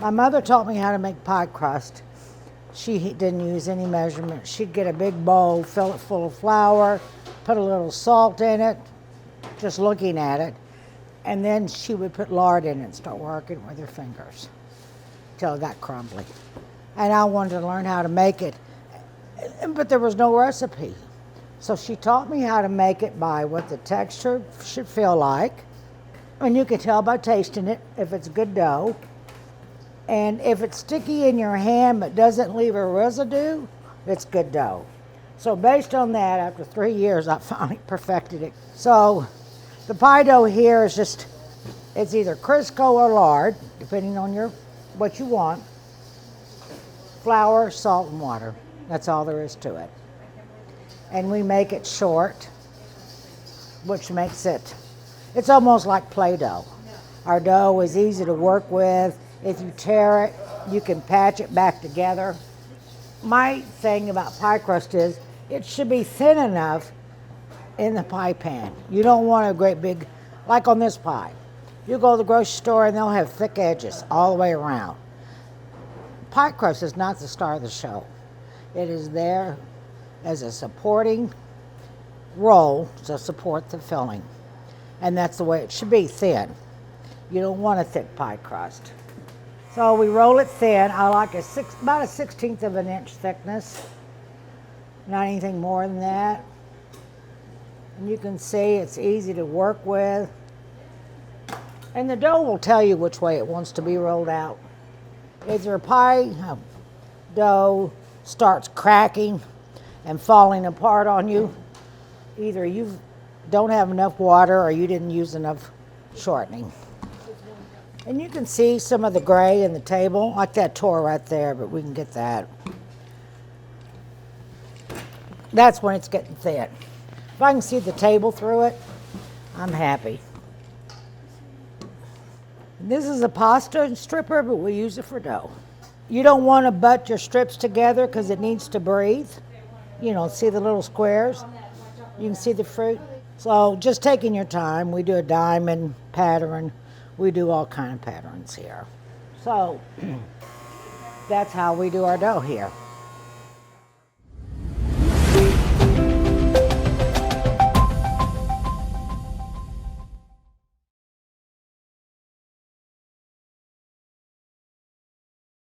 My mother taught me how to make pie crust. She didn't use any measurement. She'd get a big bowl, fill it full of flour, put a little salt in it, just looking at it, and then she would put lard in it and start working with her fingers till it got crumbly. And I wanted to learn how to make it, but there was no recipe. So she taught me how to make it by what the texture should feel like, and you can tell by tasting it if it's good dough. And if it's sticky in your hand but doesn't leave a residue, it's good dough. So based on that, after 3 years, I finally perfected it. So the pie dough here is just, it's either Crisco or lard, depending on what you want. Flour, salt, and water. That's all there is to it. And we make it short, which makes it's almost like Play-Doh. Our dough is easy to work with. If you tear it, you can patch it back together. My thing about pie crust is it should be thin enough in the pie pan. You don't want a great big, like on this pie. You go to the grocery store and they'll have thick edges all the way around. Pie crust is not the star of the show. It is there as a supporting role to support the filling. And that's the way it should be, thin. You don't want a thick pie crust. So we roll it thin. I like about a 1/16 of an inch thickness. Not anything more than that. And you can see it's easy to work with. And the dough will tell you which way it wants to be rolled out. If your pie dough starts cracking and falling apart on you, either you don't have enough water or you didn't use enough shortening. And you can see some of the gray in the table, like that tore right there, but we can get that. That's when it's getting thin. If I can see the table through it, I'm happy. This is a pasta stripper, but we use it for dough. You don't want to butt your strips together because it needs to breathe. You know, see the little squares? You can see the fruit. So just taking your time. We do a diamond pattern. We do all kind of patterns here. So that's how we do our dough here.